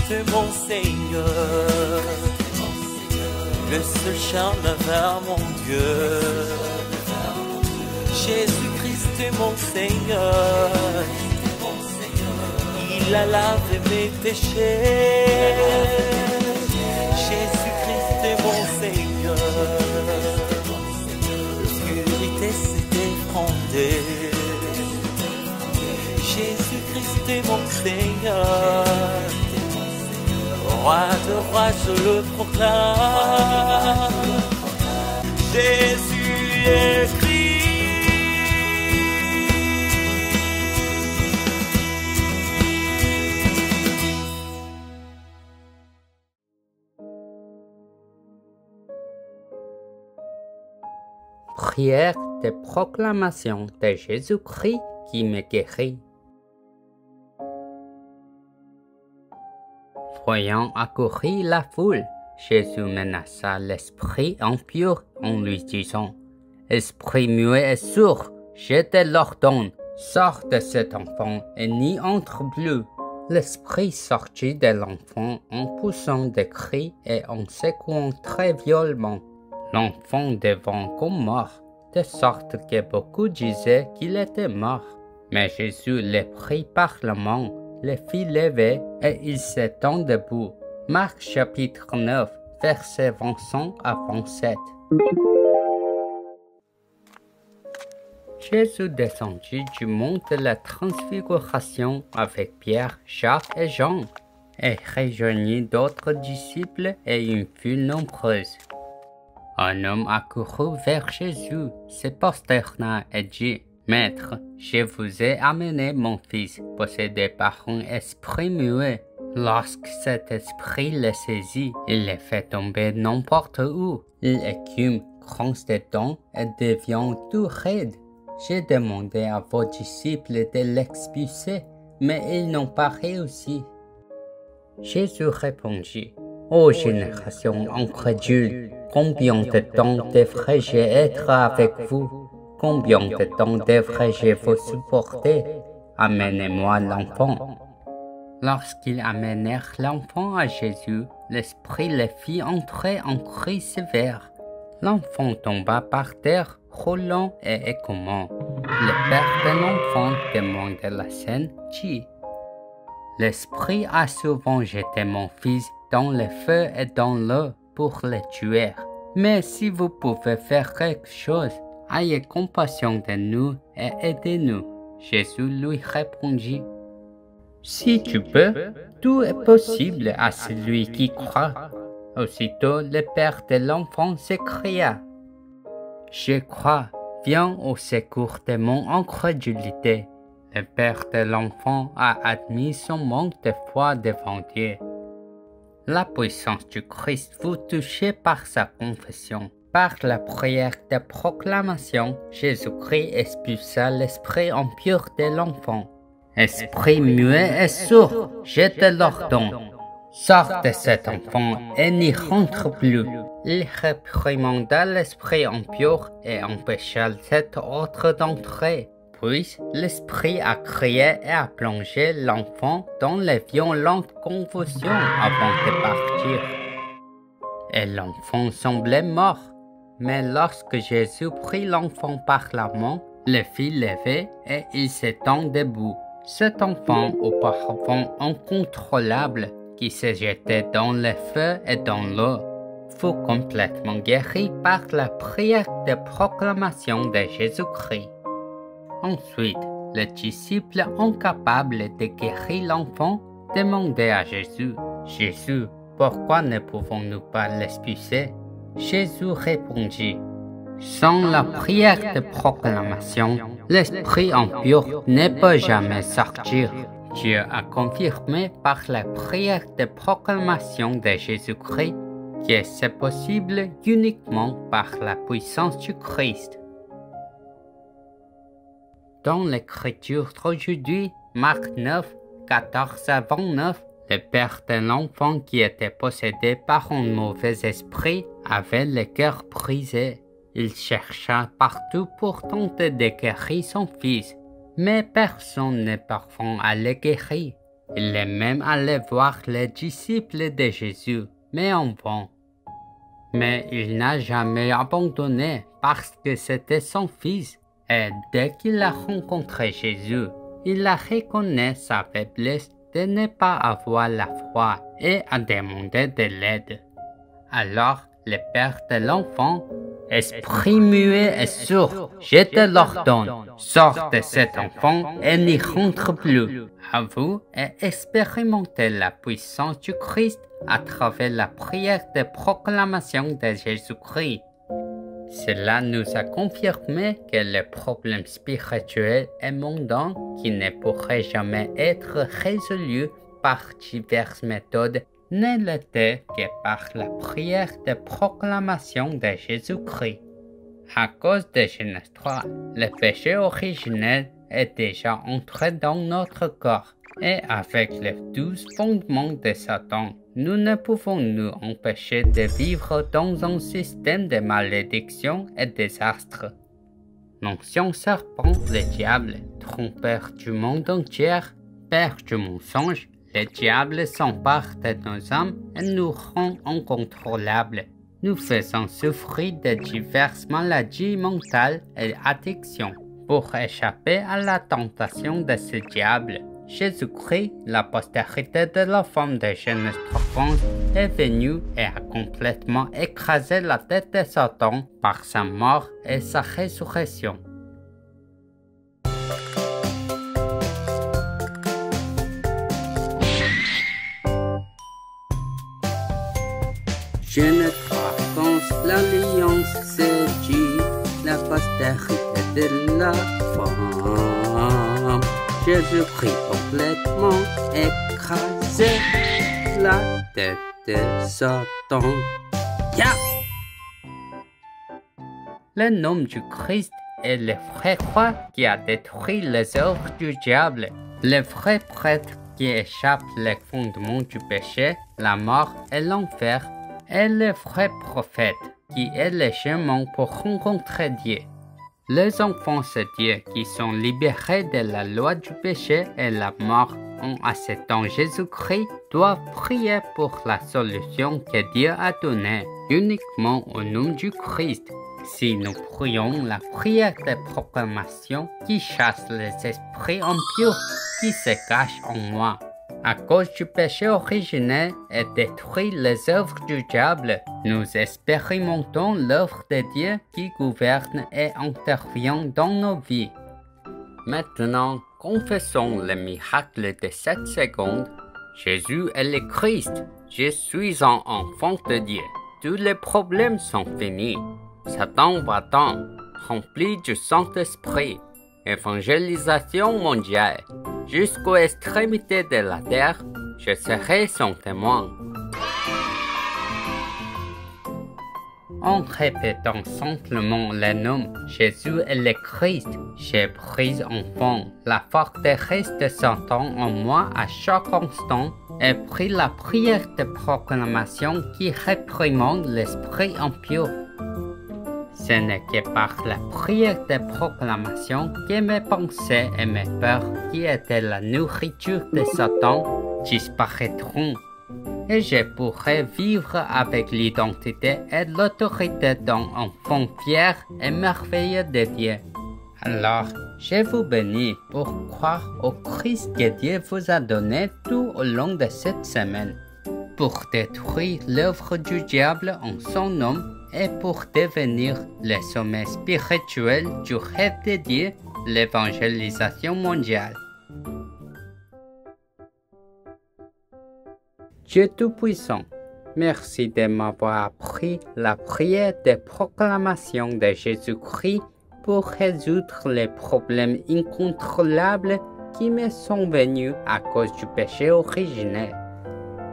Jésus-Christ mon Seigneur, le seul chemin vers mon Dieu. Jésus-Christ mon Seigneur, il a lavé mes péchés. Jésus-Christ mon Seigneur, l'obscurité s'est effondrée. Jésus-Christ mon Seigneur, roi de rois je le proclame. Jésus est Christ. Prière de proclamation de Jésus-Christ qui me guérit. Voyant accourir la foule, Jésus menaça l'esprit impur en lui disant: « Esprit muet et sourd, je te l'ordonne, sors de cet enfant et n'y entre plus. » L'esprit sortit de l'enfant en poussant des cris et en secouant très violemment. L'enfant devint comme mort, de sorte que beaucoup disaient qu'il était mort. Mais Jésus le prit par la main, le fit lever et il s'étend debout. Marc chapitre 9, versets 25 à 27. Jésus descendit du mont de la Transfiguration avec Pierre, Jacques et Jean, et rejoignit d'autres disciples et une foule nombreuse. Un homme accourut vers Jésus, se prosterna et dit: « Maître, je vous ai amené mon fils, possédé par un esprit muet. Lorsque cet esprit le saisit, il le fait tomber n'importe où. Il écume, gronce des dents et devient tout raide. J'ai demandé à vos disciples de l'expulser, mais ils n'ont pas réussi. » Jésus répondit: « Ô génération incrédule, combien de temps devrais-je être avec vous? Combien de temps devrais-je vous supporter? Amenez-moi l'enfant. » Lorsqu'ils amenèrent l'enfant à Jésus, l'esprit le fit entrer en cri sévère. L'enfant tomba par terre, roulant et écumant. Le père de l'enfant demanda la scène, dit: « L'esprit a souvent jeté mon fils dans le feu et dans l'eau pour le tuer. Mais si vous pouvez faire quelque chose, ayez compassion de nous et aidez-nous. » Jésus lui répondit: « Si tu peux, tout est possible à celui qui croit. » Aussitôt le père de l'enfant s'écria: « Je crois, viens au secours de mon incrédulité. » Le père de l'enfant a admis son manque de foi devant Dieu. La puissance du Christ vous touchez par sa confession. Par la prière de proclamation, Jésus-Christ expulsa l'esprit impur de l'enfant. « Esprit muet et sourd, je te l'ordonne, sors de cet enfant et n'y rentre plus. » Il réprimanda l'esprit impur et empêcha cet autre d'entrer. Puis l'esprit a crié et a plongé l'enfant dans les violentes convulsions avant de partir. Et l'enfant semblait mort. Mais lorsque Jésus prit l'enfant par la main, le fit lever et il s'étend debout. Cet enfant, auparavant incontrôlable, qui se jetait dans le feu et dans l'eau, fut complètement guéri par la prière de proclamation de Jésus-Christ. Ensuite, les disciples incapables de guérir l'enfant demandaient à Jésus: « Jésus, pourquoi ne pouvons-nous pas l'expulser? » Jésus répondit: « Sans la prière de proclamation, l'esprit impur ne peut jamais sortir. » Dieu a confirmé par la prière de proclamation de Jésus-Christ que c'est possible uniquement par la puissance du Christ. Dans l'écriture d'aujourd'hui, Marc 9, 14 à 29, le père de l'enfant qui était possédé par un mauvais esprit avait le cœur brisé. Il chercha partout pour tenter de guérir son fils, mais personne ne parvint à le guérir. Il est même allé voir les disciples de Jésus, mais en vain. Mais il n'a jamais abandonné parce que c'était son fils. Et dès qu'il a rencontré Jésus, il a reconnu sa faiblesse de ne pas avoir la foi et a demandé de l'aide. Alors, le père de l'enfant, esprit muet et sourd, je te l'ordonne, sors de cet enfant et n'y rentre plus. À vous et expérimentez la puissance du Christ à travers la prière de proclamation de Jésus-Christ. Cela nous a confirmé que les problèmes spirituels et mondains qui ne pourraient jamais être résolus par diverses méthodes ne l'étaient que par la prière de proclamation de Jésus-Christ. À cause de Genèse 3, le péché originel est déjà entré dans notre corps et avec les 12 fondements de Satan, nous ne pouvons nous empêcher de vivre dans un système de malédiction et désastre. L'ancien serpent, le diable, trompeur du monde entier, père du mensonge, le diable s'empare de nos âmes et nous rend incontrôlables, nous faisant souffrir de diverses maladies mentales et addictions. Pour échapper à la tentation de ce diable, Jésus-Christ, la postérité de la femme de Genèse 3:15, est venu et a complètement écrasé la tête de Satan par sa mort et sa résurrection. Genèse 3:15, l'alliance se dit, la postérité de la femme. Jésus-Christ complètement écrasé la tête de Satan. Yeah! Le nom du Christ est le vrai croix qui a détruit les œuvres du diable. Le vrai prêtre qui échappe les fondements du péché, la mort et l'enfer, est le vrai prophète qui est le chemin pour rencontrer Dieu. Les enfants de Dieu qui sont libérés de la loi du péché et la mort en acceptant Jésus-Christ doivent prier pour la solution que Dieu a donnée uniquement au nom du Christ. Si nous prions la prière de proclamation qui chasse les esprits impurs qui se cachent en moi, à cause du péché originel et détruit les œuvres du diable, nous expérimentons l'œuvre de Dieu qui gouverne et intervient dans nos vies. Maintenant, confessons le miracle de cette seconde. Jésus est le Christ. Je suis un enfant de Dieu. Tous les problèmes sont finis. Satan va-t'en, rempli du Saint-Esprit. Évangélisation mondiale. Jusqu'aux extrémités de la terre, je serai son témoin. En répétant simplement le nom Jésus est le Christ, j'ai pris enfant la forteresse de Satan en moi à chaque instant et pris la prière de proclamation qui réprimande l'esprit impur. Ce n'est que par la prière de proclamation que mes pensées et mes peurs, qui étaient la nourriture de Satan, disparaîtront. Et je pourrai vivre avec l'identité et l'autorité d'un enfant fier et merveilleux de Dieu. Alors, je vous bénis pour croire au Christ que Dieu vous a donné tout au long de cette semaine, pour détruire l'œuvre du diable en son nom et pour devenir le sommet spirituel du rêve de Dieu, l'évangélisation mondiale. Dieu Tout-Puissant, merci de m'avoir appris la prière de proclamation de Jésus-Christ pour résoudre les problèmes incontrôlables qui me sont venus à cause du péché originel.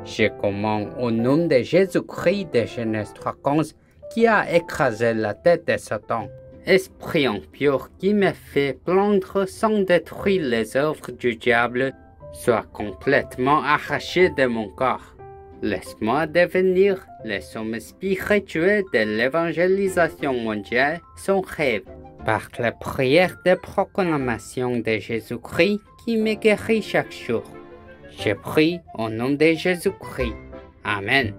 Je commande au nom de Jésus-Christ de Genèse 3:15 qui a écrasé la tête de Satan, esprit impur qui me fait plaindre sans détruire les œuvres du diable, soit complètement arraché de mon corps. Laisse-moi devenir le sommet spirituel de l'évangélisation mondiale, son rêve, par la prière de proclamation de Jésus-Christ qui me guérit chaque jour. Je prie au nom de Jésus-Christ. Amen.